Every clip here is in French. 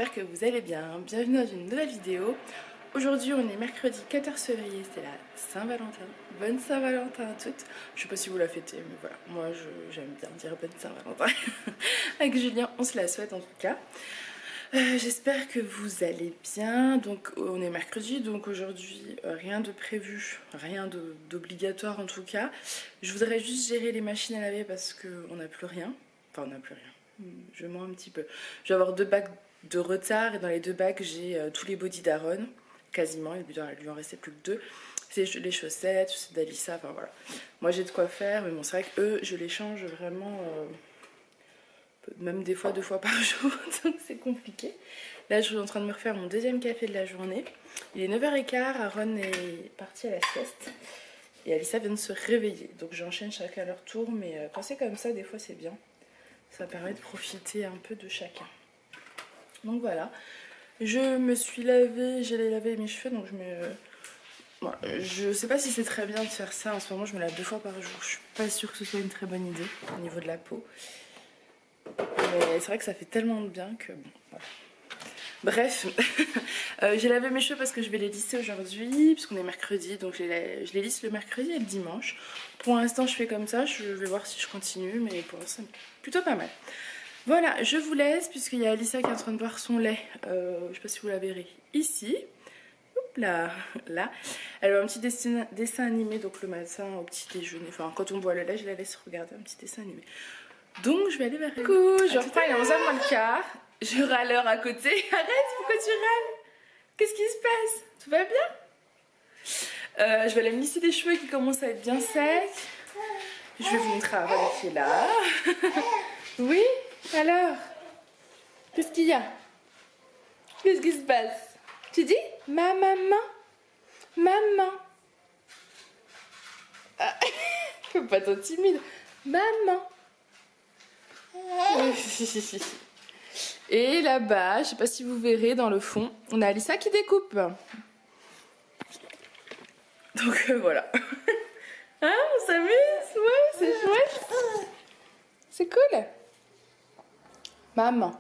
j'espère que vous allez bien. Bienvenue dans une nouvelle vidéo. Aujourd'hui on est mercredi 14 février, c'est la Saint-Valentin. Bonne Saint-Valentin à toutes. Je sais pas si vous la fêtez, mais voilà, moi j'aime bien dire bonne Saint-Valentin. Avec Julien on se la souhaite en tout cas. J'espère que vous allez bien. Donc on est mercredi, donc aujourd'hui rien de prévu, rien d'obligatoire en tout cas. Je voudrais juste gérer les machines à laver parce qu'on n'a plus rien. Enfin on n'a plus rien, je mens un petit peu. Je vais avoir 2 bacs de retard et dans les 2 bacs j'ai tous les bodys d'Aaron, quasiment, il lui en restait plus que 2. C'est les chaussettes, c'est d'Alissa, enfin voilà. Moi j'ai de quoi faire, mais bon c'est vrai qu'eux je les change vraiment... même des fois 2 fois par jour, donc c'est compliqué. Là je suis en train de me refaire mon 2e café de la journée. Il est 9h15, Aaron est parti à la sieste et Alissa vient de se réveiller. Donc j'enchaîne chacun à leur tour, mais quand c'est comme ça des fois c'est bien. Ça permet de profiter un peu de chacun. Donc voilà, je me suis lavée, j'allais laver mes cheveux, donc voilà. Je sais pas si c'est très bien de faire ça, en ce moment je me lave 2 fois par jour. Je suis pas sûre que ce soit une très bonne idée au niveau de la peau. Mais c'est vrai que ça fait tellement de bien que bon, voilà. Bref, j'ai lavé mes cheveux parce que je vais les lisser aujourd'hui, puisqu'on est mercredi, donc je les lisse le mercredi et le dimanche. Pour l'instant je fais comme ça, je vais voir si je continue, mais pour l'instant c'est plutôt pas mal. Voilà, je vous laisse, puisqu'il y a Alissa qui est en train de boire son lait, je sais pas si vous la verrez ici. Oups là, là. Elle a un petit dessin animé, donc le matin au petit déjeuner, enfin quand on boit le lait, je la laisse regarder un petit dessin animé. Donc je vais aller vers elle. Coucou, je reprends, il est 11h moins le quart. Je râleur à côté. Arrête, pourquoi tu râles? Qu'est-ce qui se passe? Tout va bien? Je vais aller me lisser les cheveux qui commencent à être bien secs. Je vais vous montrer Aaron qui est là. Oui? Alors? Qu'est-ce qu'il y a? Qu'est-ce qui se passe? Tu dis? Ma maman? Maman? Ah, faut pas trop timide. Maman? Et là-bas, je sais pas si vous verrez dans le fond, on a Alissa qui découpe. Donc voilà. Hein, on s'amuse? Ouais, c'est chouette. C'est cool. Maman.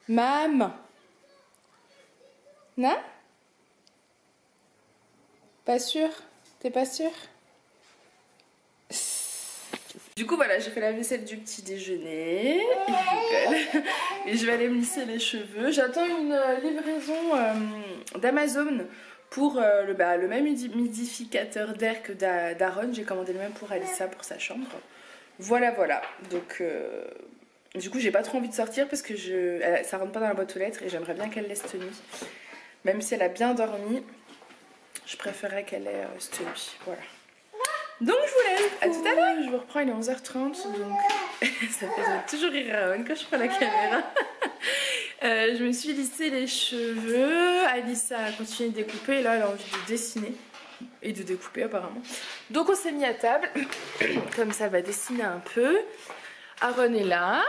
Maman. Non? Pas sûr? T'es pas sûr? Du coup voilà, j'ai fait la vaisselle du petit déjeuner, et je vais aller me lisser les cheveux. J'attends une livraison d'Amazon pour le même humidificateur d'air que d'Aaron. J'ai commandé le même pour Alissa pour sa chambre. Voilà voilà, donc du coup j'ai pas trop envie de sortir parce que ça rentre pas dans la boîte aux lettres et j'aimerais bien qu'elle laisse cette nuit. Même si elle a bien dormi, je préférerais qu'elle ait cette nuit, voilà. Donc je vous laisse, à tout à l'heure. Je vous reprends, il est 11h30, donc ça fait toujours rire Aaron quand je prends la caméra. Je me suis lissé les cheveux, Alissa a continué de découper, et là elle a envie de dessiner et de découper apparemment. Donc on s'est mis à table, comme ça elle va dessiner un peu. Aaron est là,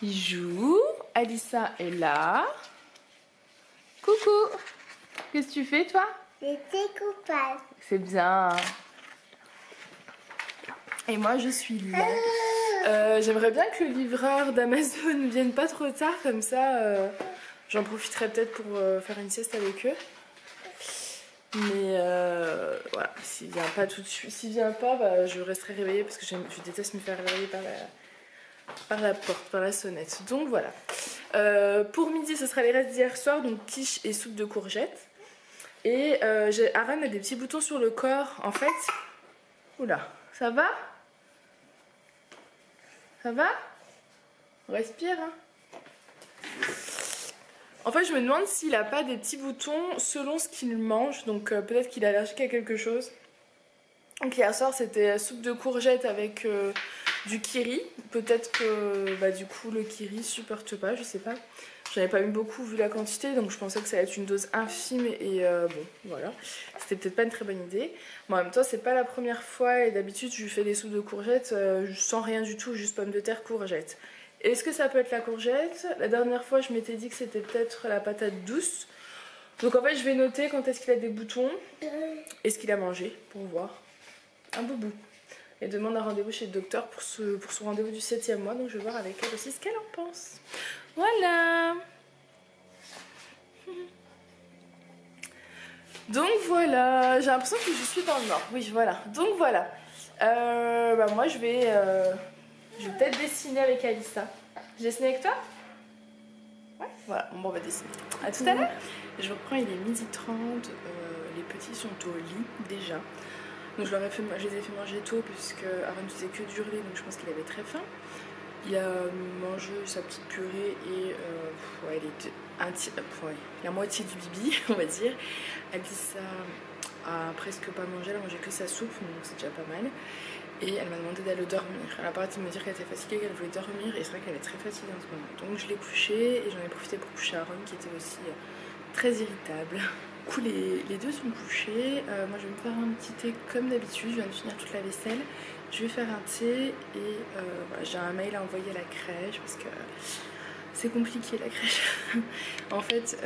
il joue, Alissa est là. Coucou, qu'est-ce que tu fais toi? Le découpage. C'est bien. Et moi je suis là. J'aimerais bien que le livreur d'Amazon ne vienne pas trop tard, comme ça j'en profiterai peut-être pour faire une sieste avec eux. Mais voilà, s'il vient pas tout de suite, s'il vient pas, bah, je resterai réveillée parce que je déteste me faire réveiller par la porte, par la sonnette. Donc voilà. Pour midi ce sera les restes d'hier soir, donc quiche et soupe de courgettes. Et Aaron a des petits boutons sur le corps, en fait. Oula, ça va? Ça va? On respire, hein? En fait, je me demande s'il a pas des petits boutons selon ce qu'il mange. Donc peut-être qu'il est allergique à quelque chose. Donc hier soir, c'était soupe de courgettes avec du kiri. Peut-être que bah, du coup, le kiri supporte pas, je sais pas. J'en avais pas mis beaucoup vu la quantité, donc je pensais que ça allait être une dose infime et bon, voilà. C'était peut-être pas une très bonne idée. Mais en même temps, c'est pas la première fois et d'habitude, je lui fais des soupes de courgettes sans rien du tout, juste pommes de terre, courgettes. Est-ce que ça peut être la courgette? La dernière fois, je m'étais dit que c'était peut-être la patate douce. Donc en fait, je vais noter quand est-ce qu'il a des boutons et ce qu'il a mangé pour voir. Un boubou. Elle demande un rendez-vous chez le docteur pour son rendez-vous du 7e mois. Donc je vais voir avec elle aussi ce qu'elle en pense. Voilà. Donc voilà, j'ai l'impression que je suis dans le nord. Oui, voilà. Donc voilà. Moi je vais peut-être dessiner avec Alissa. Je dessine avec toi? Ouais, voilà, bon, on va dessiner. A tout à l'heure. Je reprends, il est 12h30. Les petits sont au lit déjà. Donc je les ai fait manger tôt puisque Aaron ne faisait que d'hurler, donc je pense qu'il avait très faim. Il a mangé sa petite purée et la moitié du bibi, on va dire. Alissa a presque pas mangé, elle a mangé que sa soupe, donc c'est déjà pas mal. Et elle m'a demandé d'aller dormir. Elle a parlé de me dire qu'elle était fatiguée, qu'elle voulait dormir, et c'est vrai qu'elle est très fatiguée en ce moment. Donc je l'ai couchée et j'en ai profité pour coucher Aaron qui était aussi très irritable. Du coup les deux sont couchés. Moi je vais me faire un petit thé comme d'habitude, je viens de finir toute la vaisselle. Je vais faire un thé et voilà, j'ai un mail à envoyer à la crèche parce que c'est compliqué la crèche. En fait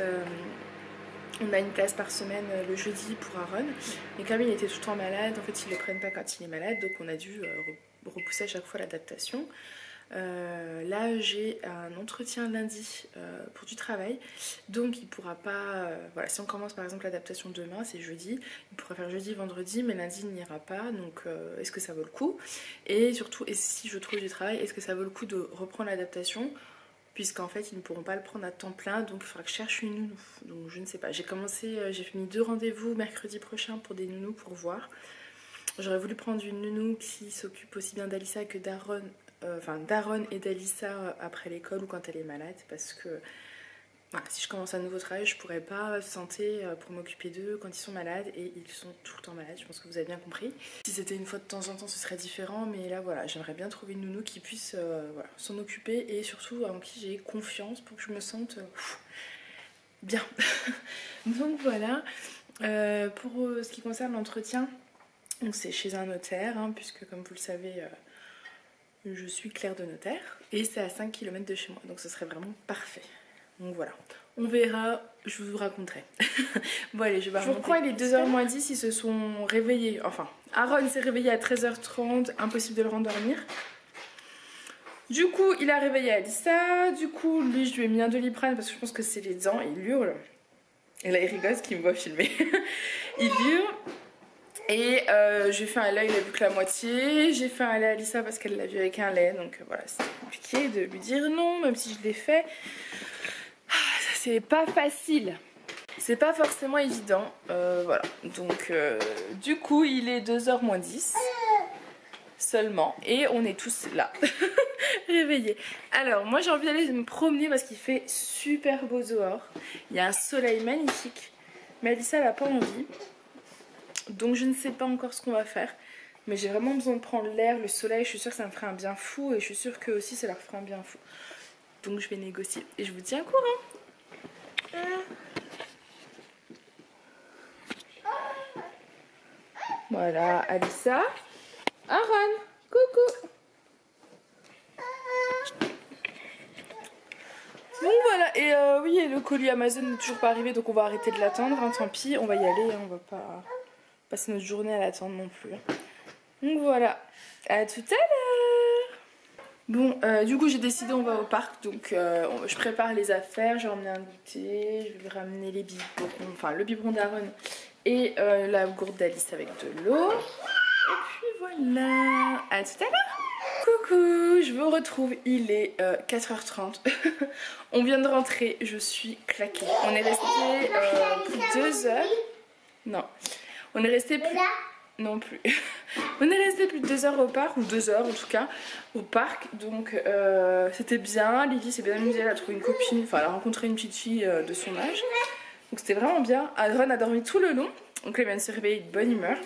on a une place par semaine le jeudi pour Aaron, mais comme il était tout le temps malade, en fait ils ne le prennent pas quand il est malade, donc on a dû repousser à chaque fois l'adaptation. Là j'ai un entretien lundi pour du travail, donc il pourra pas, voilà, si on commence par exemple l'adaptation demain, c'est jeudi, il pourra faire jeudi, vendredi, mais lundi il n'ira pas, donc est-ce que ça vaut le coup? Et surtout, et si je trouve du travail, est-ce que ça vaut le coup de reprendre l'adaptation? Puisqu'en fait ils ne pourront pas le prendre à temps plein, donc il faudra que je cherche une nounou. Donc je ne sais pas, j'ai mis 2 rendez-vous mercredi prochain pour des nounous pour voir. J'aurais voulu prendre une nounou qui s'occupe aussi bien d'Alissa que d'Aaron, d'Aaron et d'Alissa après l'école ou quand elle est malade, parce que voilà, si je commence un nouveau travail, je pourrais pas absenter pour m'occuper d'eux quand ils sont malades, et ils sont tout le temps malades, je pense que vous avez bien compris. Si c'était une fois de temps en temps ce serait différent, mais là voilà, j'aimerais bien trouver une nounou qui puisse voilà, s'en occuper, et surtout en qui j'ai confiance pour que je me sente bien. Donc voilà, pour ce qui concerne l'entretien, c'est chez un notaire, hein, puisque comme vous le savez, je suis clerc de notaire, et c'est à 5 km de chez moi, donc ce serait vraiment parfait. Donc voilà, on verra, je vous raconterai. Bon allez, je vais remonter. Je reprends, il est 2h moins 10, ils se sont réveillés, enfin, Aaron s'est réveillé à 13h30, impossible de le rendormir. Du coup, il a réveillé Alissa, du coup, lui, je lui ai mis un Doliprane parce que je pense que c'est les dents, il hurle. Et là, il rigole, ce qui me voit filmer. Il hurle. Et j'ai fait un lait, il a vu que la moitié. J'ai fait un lait à Alissa parce qu'elle l'a vu avec un lait. Donc voilà, c'est compliqué de lui dire non, même si je l'ai fait. C'est pas facile. C'est pas forcément évident. Voilà. Donc du coup, il est 2h moins 10 seulement. Et on est tous là. Réveillés. Alors, moi j'ai envie d'aller me promener parce qu'il fait super beau dehors. Il y a un soleil magnifique. Mais Alissa, elle n'a pas envie. Donc je ne sais pas encore ce qu'on va faire, mais j'ai vraiment besoin de prendre l'air, le soleil, je suis sûre que ça me ferait un bien fou, et je suis sûre que aussi ça leur ferait un bien fou. Donc je vais négocier et je vous tiens au courant. Voilà, Alissa. Aaron, coucou. Donc voilà, et oui, et le colis Amazon n'est toujours pas arrivé, donc on va arrêter de l'attendre, hein, tant pis, on va y aller, hein, on va pas passer notre journée à l'attendre non plus. Donc voilà, à tout à l'heure. Bon, du coup j'ai décidé on va au parc, donc je prépare les affaires, j'ai emmené un goûter, je vais ramener les biberons, enfin le biberon d'Aaron et la gourde d'Alice avec de l'eau. Et puis voilà, à tout à l'heure. Coucou, je vous retrouve, il est 4h30. On vient de rentrer, je suis claquée. On est resté plus de 2 heures. Non, on est resté plus... Non plus. On est resté plus de 2 heures au parc, ou 2 heures en tout cas, au parc. Donc c'était bien, Lily s'est bien amusée, elle a trouvé une copine, enfin elle a rencontré une petite fille de son âge. Donc c'était vraiment bien. Aaron a dormi tout le long, donc elle vient de se réveiller de bonne humeur.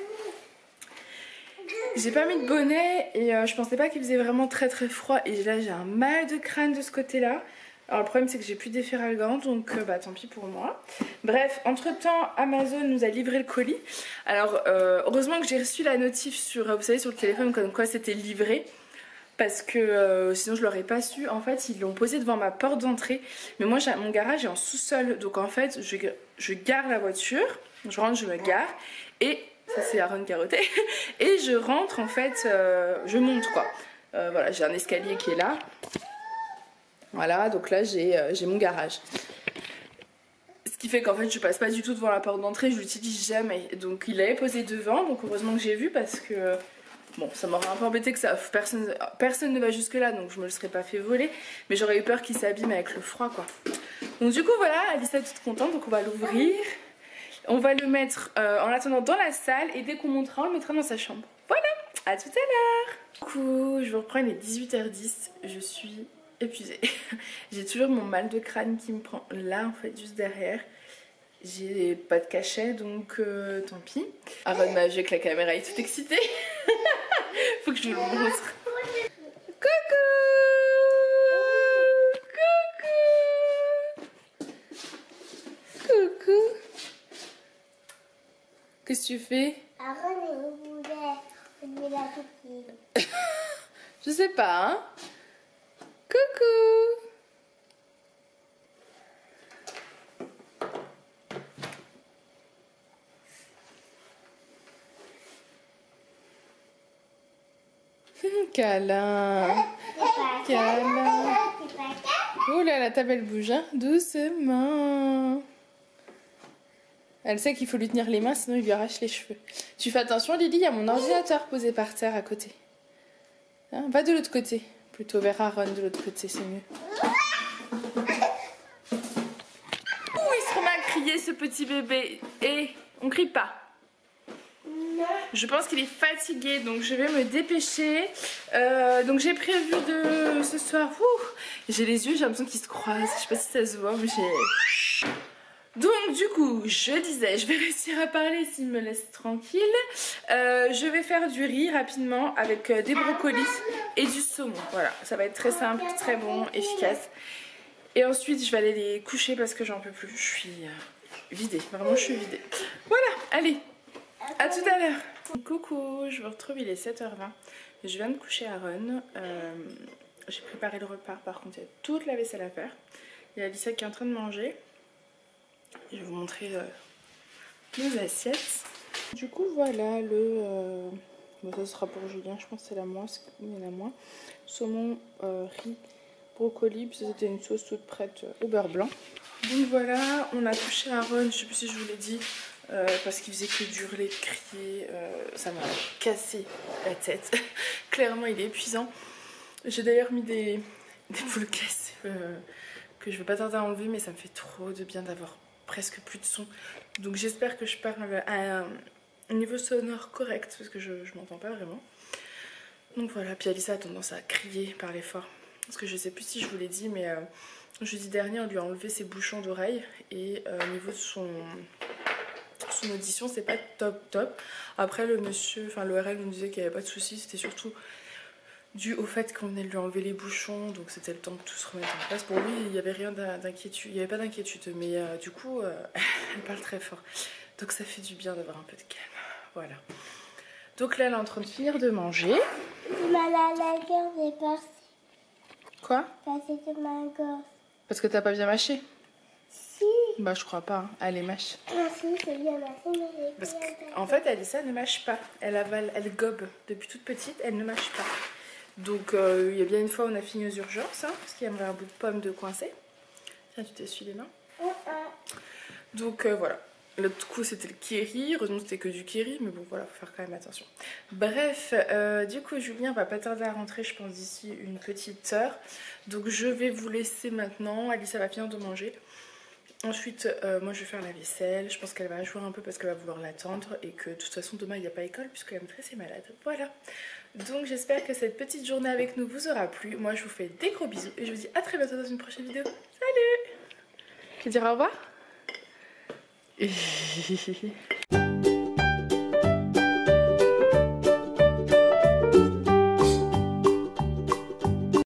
J'ai pas mis de bonnet et je pensais pas qu'il faisait vraiment très froid, et là j'ai un mal de crâne de ce côté là. Alors le problème c'est que j'ai plus d'effet ralgant, donc bah tant pis pour moi. Bref, entre temps Amazon nous a livré le colis. Alors heureusement que j'ai reçu la notif sur, vous savez, sur le téléphone comme quoi c'était livré, parce que sinon je l'aurais pas su. En fait ils l'ont posé devant ma porte d'entrée, mais moi mon garage est en sous-sol, donc en fait je gare la voiture, je rentre, je me gare, et ça c'est Aaron Carotté. Et je rentre en fait, je monte quoi. Voilà, j'ai un escalier qui est là. Voilà, donc là j'ai mon garage. Ce qui fait qu'en fait je passe pas du tout devant la porte d'entrée, je l'utilise jamais. Donc il l'avait posé devant, donc heureusement que j'ai vu parce que bon, ça m'aurait un peu embêté que ça, personne ne va jusque là, donc je me le serais pas fait voler. Mais j'aurais eu peur qu'il s'abîme avec le froid quoi. Donc du coup voilà, Alice est toute contente, donc on va l'ouvrir. On va le mettre en attendant dans la salle et dès qu'on montera, on le mettra dans sa chambre. Voilà, à tout à l'heure. Coucou, je vous reprends, il est 18h10, je suis épuisée. J'ai toujours mon mal de crâne qui me prend là en fait, juste derrière. J'ai pas de cachet donc tant pis. Aaron m'a vu avec la caméra, il est tout excité. Faut que je vous le montre. Coucou. Coucou. Coucou. Qu'est-ce que tu fais? Aaron et on voulait la cookie. Je sais pas, hein? Coucou! Câlin! Câlin! Oh là là, ta belle bouge, hein? Doucement! Elle sait qu'il faut lui tenir les mains, sinon il lui arrache les cheveux. Tu fais attention, Lily, il y a mon ordinateur posé par terre à côté. Hein, va de l'autre côté. Plutôt vers Aaron, de l'autre côté, c'est mieux. Oh, il se remet à crier, ce petit bébé. Et on crie pas. Je pense qu'il est fatigué, donc je vais me dépêcher. Donc j'ai prévu de ce soir. J'ai les yeux, j'ai l'impression qu'ils se croisent. Je sais pas si ça se voit, mais j'ai... Donc du coup, je disais, je vais réussir à parler s'il me laisse tranquille. Je vais faire du riz rapidement avec des brocolis et du saumon. Voilà, ça va être très simple, très bon, efficace. Et ensuite, je vais aller les coucher parce que j'en peux plus. Je suis vidée, vraiment je suis vidée. Voilà, allez, à tout à l'heure. Coucou, je vous retrouve, il est 7h20. Je viens de coucher Aaron. J'ai préparé le repas, par contre il y a toute la vaisselle à faire. Il y a Alissa qui est en train de manger. Je vais vous montrer nos assiettes. Du coup voilà le... Bon, ça sera pour Julien, je pense que c'est la moins, il y en a moins. Saumon, riz, brocoli, puis c'était une sauce toute prête au beurre blanc. Donc voilà, on a couché Aaron, je sais plus si je vous l'ai dit, parce qu'il faisait que d'hurler, de crier, ça m'a cassé la tête. Clairement il est épuisant. J'ai d'ailleurs mis des boules cassées que je vais pas tarder à enlever, mais ça me fait trop de bien d'avoir presque plus de son. Donc j'espère que je parle à un niveau sonore correct, parce que je m'entends pas vraiment. Donc voilà, puis Alissa a tendance à crier, parler fort. Parce que je sais plus si je vous l'ai dit, mais jeudi dernier on lui a enlevé ses bouchons d'oreille. Et au niveau de son audition, c'est pas top. Après le monsieur, enfin l'ORL nous disait qu'il n'y avait pas de soucis, c'était surtout dû au fait qu'on venait de lui enlever les bouchons, donc c'était le temps de tout se remettre en place. Pour lui, il n'y avait rien d'inquiétude, il n'y avait pas d'inquiétude, mais du coup, elle parle très fort. Donc ça fait du bien d'avoir un peu de calme. Voilà. Donc là, elle est en train de finir de manger. La gorge est passée. Quoi? Passée de ma gorge. Parce que t'as pas bien mâché? Si. Bah je crois pas, hein. Allez, mâche. Ah si, c'est bien mâché, mais j'ai Parce qu'en fait, Alissa ne mâche pas. Elle avale, elle gobe. Depuis toute petite, elle ne mâche pas. Donc il y a bien une fois on a fini aux urgences, hein, parce qu'il y avait un bout de pomme de coincé. Tiens, tu t'essuies les mains. Donc voilà. L'autre coup c'était le kéri, heureusement c'était que du kéri, mais bon voilà, faut faire quand même attention. Bref, du coup Julien va pas tarder à rentrer, je pense d'ici une petite heure. Donc je vais vous laisser maintenant, Alissa va finir de manger. Ensuite, moi je vais faire la vaisselle, je pense qu'elle va jouer un peu parce qu'elle va vouloir l'attendre et que de toute façon demain il n'y a pas école puisqu'elle est très malade. Voilà. Donc j'espère que cette petite journée avec nous vous aura plu. Moi je vous fais des gros bisous et je vous dis à très bientôt dans une prochaine vidéo. Salut! Tu dis au revoir?